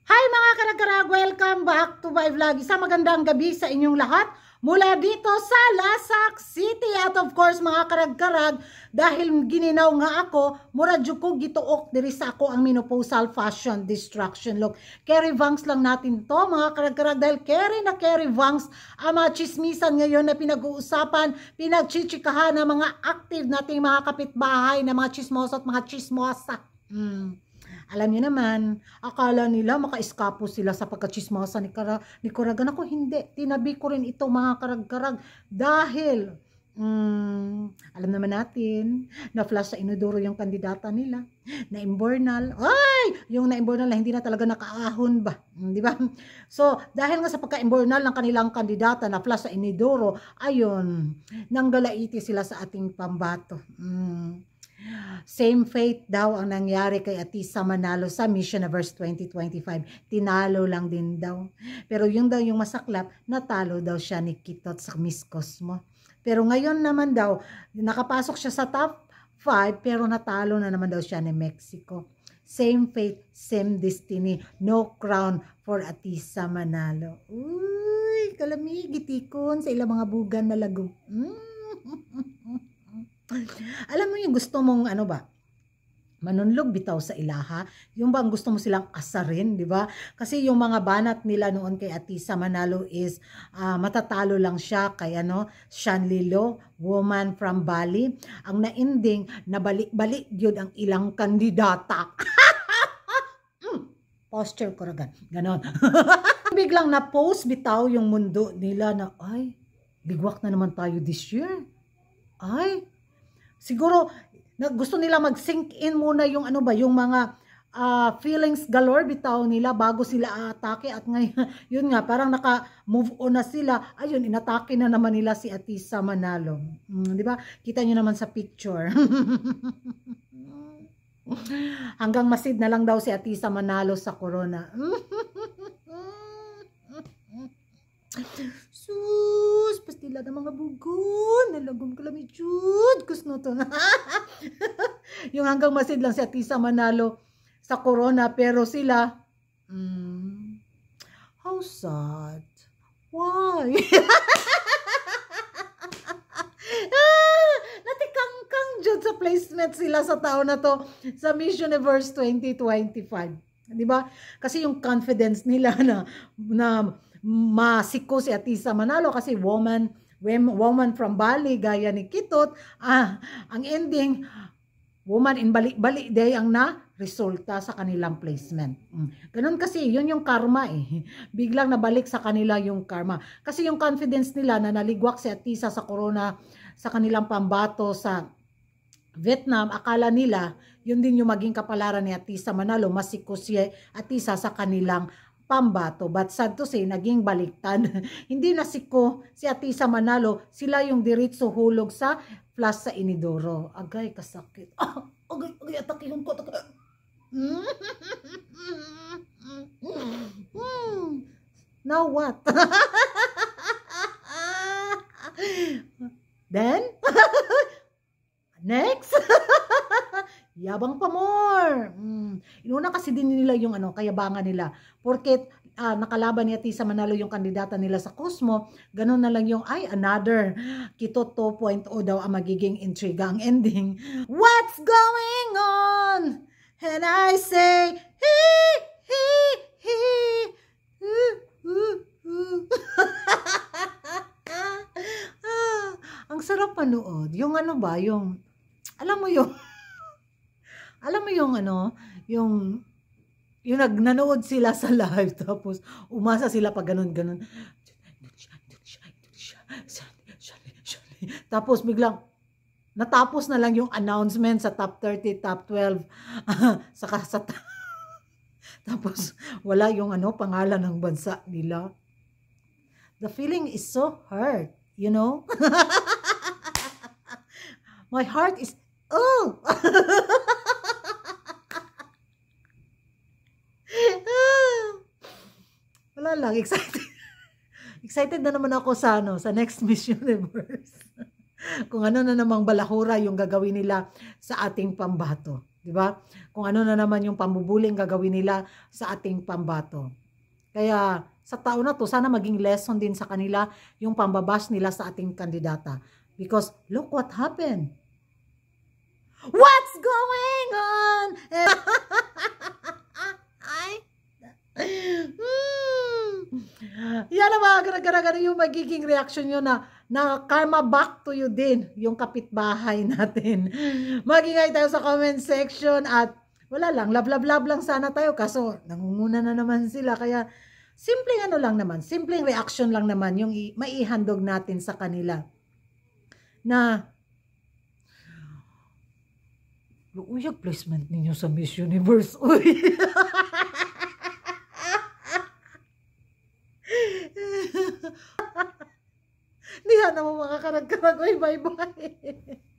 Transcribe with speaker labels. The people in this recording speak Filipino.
Speaker 1: Hi mga karag-karag! Welcome back to my vlog. Isang magandang gabi sa inyong lahat mula dito sa Lasak City. At of course mga karag-karag, dahil gininaw nga ako, muradyo ko gituok diri sa ako ang menopausal fashion destruction look. Carry Vangs lang natin to mga karag-karag, dahil carry Vangs ang mga chismisan ngayon na pinag-uusapan, pinagchichikahan ng mga active nating mga kapitbahay na mga chismoso at mga chismosa. Alam niyo naman, akala nila maka-eskapo sila sa pagkachismosa ni Kuragan. Ako hindi. Tinabi ko rin ito mga karag-karag dahil alam naman natin na flash sa inodoro yung kandidata nila na imbornal. Ay! Yung na imbornal na hindi na talaga nakaahon ba? Di ba? So, dahil nga sa pagka-imbornal ng kanilang kandidata na flash sa inodoro, ayun, nanggalaiti sila sa ating pambato. Same fate daw ang nangyari kay Atisa Manalo sa Miss Universe 2025. Tinalo lang din daw. Pero yung daw yung masaklap, natalo daw siya ni Kitot sa Miss Cosmo. Pero ngayon naman daw, nakapasok siya sa top 5 pero natalo na naman daw siya ni Mexico. Same fate, same destiny. No crown for Atisa Manalo. Uy, kalamig, itikon sa ilang mga bugan na lago. Alam mo yung gusto mong ano ba? Manunlog bitaw sa ilaha. Yung bang gusto mo silang asarin, di ba? Kasi yung mga banat nila noon kay Atisa Manalo is matatalo lang siya kay Sean Lilo, woman from Bali. Ang nainding, nabalik-balik yun ang ilang kandidata. Posture ko ragan. Ganon. Biglang na-post bitaw yung mundo nila na, ay, bigwak na naman tayo this year. Ay, siguro gusto nila mag-sink in muna yung yung mga feelings galore bitaw nila bago sila atake, at ngayon yun nga parang naka-move on na sila. Ayun, inatake na naman nila si Atisa Manalo. Di ba? Kita niyo naman sa picture. Hanggang masid na lang daw si Atisa Manalo sa corona. Sus, pastila ng mga bugon. Nalagom ko lang jud. Kusno to na. Yung hanggang masid lang si Atisa Manalo sa corona, pero sila, how sad. Why? Natikangkang jud sa placement sila sa taon na to sa Miss Universe 2025. Di ba? Kasi yung confidence nila na masiko si Atisa Manalo kasi woman from Bali gaya ni Kitot, ang ending woman in balik-balik day ang na resulta sa kanilang placement. Ganun kasi yun yung karma biglang nabalik sa kanila yung karma kasi yung confidence nila na naligwak si Atisa sa corona sa kanilang pambato sa Vietnam. Akala nila yun din yung maging kapalaran ni Atisa Manalo, masiko si Atisa sa kanilang pambato. But sad to say, naging baliktad. Hindi nasiko si Atisa Manalo, sila yung diritso hulog sa flash sa inidoro. Agay, kasakit. Agay, atakihon ko. Now what? Then? Next? Yabang pa more. Inuna kasi din nila yung kayabangan nila. Porket nakalaban ni Atisa Manalo yung kandidata nila sa Cosmo, ganun na lang yung another Kitot 2.0 daw ang magiging intriga. Ang ending, what's going on? And I say, he. Ang sarap panood. Yung yung alam mo yung nanood sila sa live tapos umasa sila pag ganun. Tapos biglang natapos na lang yung announcement sa top 30, top 12 tapos wala yung pangalan ng bansa nila. The feeling is so hurt, you know? My heart is wala lang, excited. Excited na naman ako sa sa next Miss Universe. Kung ano na namang balahura yung gagawin nila sa ating pambato, 'di ba? Kung ano na naman yung pambubuling gagawin nila sa ating pambato. Kaya sa taon na to, sana maging lesson din sa kanila yung pambabash nila sa ating kandidata. Because look what happened. What's going on? Yan ang mga gara-gara yung magiging reaction nyo na karma back to you din, yung kapitbahay natin. Magingay tayo sa comment section at wala lang, love lang sana tayo kaso nangunguna na naman sila. Kaya simpleng ano lang naman, simpleng reaction lang naman yung maihandog natin sa kanila. Na uy, yung placement ninyo sa Miss Universe. Uy. Hindi na mo makakarag-karag. Uy, bye-bye.